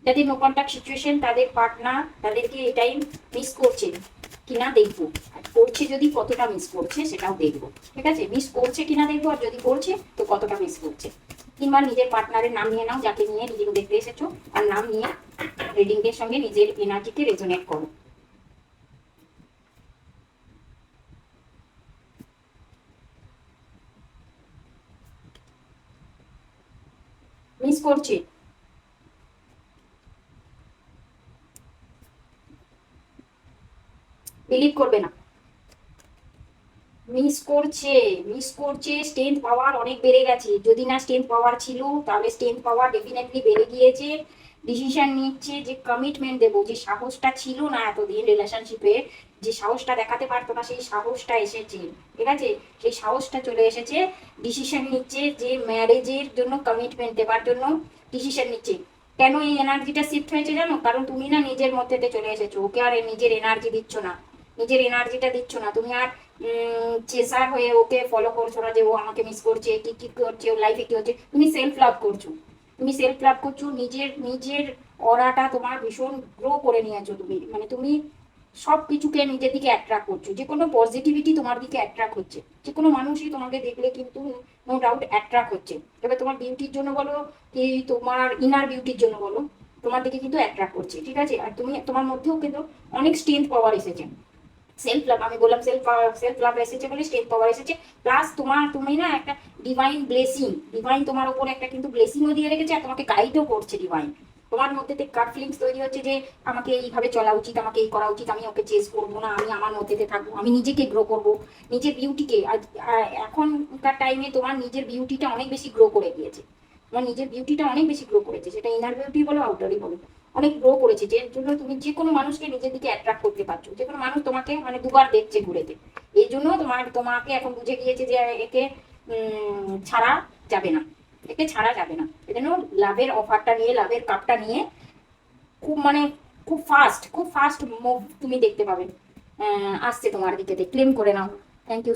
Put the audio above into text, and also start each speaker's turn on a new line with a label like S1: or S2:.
S1: যাদের no contact situation, তাদের partner তাদেরকে এটাই মিস করছে কিনা দেখবো, আর করছে যদি কতটা মিস করছে সেটাও দেখবো। ঠিক আছে, মিস করছে কিনা দেখবো, আর যদি করছে তো কতটা মিস করছে। 3বার নিজের পার্টনারের নাম নিয়ে নাও, যাকে নিয়ে রিডিং দেখতে এসেছো, আর নাম নিয়ে রিডিং এর সঙ্গে নিজের এনার্জিকে রেজোনেট করো। মিস করছে, বিলিভ করবে না, মিস করছে, মিস করছে। স্ট্রেংথ পাওয়ার অনেক বেড়ে গেছে, যদি না স্ট্রেংথ পাওয়ার ছিল তাহলে স্ট্রেংথ পাওয়ার ডেফিনেটলি বেড়ে গিয়েছে। ডিসিশন নিচ্ছে, যে কমিটমেন্ট দেবো, যে সাহসটা ছিল না এতদিন রিলেশনশিপে, যে সাহসটা দেখাতে পারতো না, সেই সাহসটা এসেছে। ঠিক আছে, সেই সাহসটা চলে এসেছে। ডিসিশন নিচ্ছে যে ম্যারেজের জন্য কমিটমেন্ট দেওয়ার জন্য ডিসিশন নিচ্ছে। কেন এই এনার্জিটা শিফট হয়েছে জানো? কারণ তুমি না নিজের মধ্যেতে চলে এসেছো, ওকে আর নিজের এনার্জি দিচ্ছ না, নিজের এনার্জিটা দিচ্ছ না তুমি আর। চেসার হয়ে ওকে ফলো করছো না যে ও আমাকে মিস করছে, কি কি করছে, ও লাইফে কি হচ্ছে। তুমি সেলফ লাভ করছো, তুমি সেলফ লাভ করছো, নিজের নিজের অরাটা তোমার ভীষণ গ্রো করে নিয়েছো তুমি, মানে তুমি সব কিছুকে নিজের দিকে অ্যাট্রাক্ট করছো, যে কোনো পজিটিভিটি তোমার দিকে অ্যাট্রাক্ট হচ্ছে, যে কোনো মানুষই তোমাকে দেখলে কিন্তু নো ডাউট অ্যাট্রাক্ট হচ্ছে। এবার তোমার বিউটির জন্য বলো কি তোমার ইনার বিউটির জন্য বলো, তোমার দিকে কিন্তু অ্যাট্রাক্ট করছে। ঠিক আছে, আর তুমি তোমার মধ্যেও কিন্তু অনেক স্ট্রেংথ পাওয়ার এসেছে। সেলফ লাভ, আমি বললাম সেলফ লাভ এসেছে বলে স্ট্রেংথ পাওয়ার এসেছে। প্লাস তুমি না একটা ডিভাইন ব্লেসিং, ডিভাইন তোমার উপর একটা কিন্তু ব্লেসিংও দিয়ে রেখেছে, আর তোমাকে গাইডও করছে ডিভাইন। তোমার মধ্যে কার ফিলিংস তৈরি হচ্ছে যে আমাকে এইভাবে চলা উচিত, আমাকে এই করা উচিত, আমি ওকে চেস করবো না, আমি আমার মধ্যেতে থাকবো, আমি নিজেকে গ্রো করবো, নিজের বিউটিকে। আর এখনকার টাইমে তোমার নিজের বিউটিটা অনেক বেশি গ্রো করে গিয়েছে, তোমার নিজের বিউটিটা অনেক বেশি গ্রো করেছে, সেটা ইনার বিউটি বলো আউটারই বলো, অনেক গ্রো করেছে। যে জন্য তুমি যে কোনো মানুষকে নিজের দিকে অ্যাট্রাক্ট করতে পারছো, যে কোনো মানুষ তোমাকে মানে দুবার দেখছে ঘুরেতে। এই জন্য তোমাকে এখন বুঝে গিয়েছে যে একে ছাড়া যাবে না, একে ছাড়া যাবে না। এজন্য লাভের অফারটা নিয়ে, লাভের কাপটা নিয়ে খুব মানে খুব ফাস্ট মুভ তুমি দেখতে পাবে আসছে তোমার দিকে, ক্লেম করে নাও। Thank you.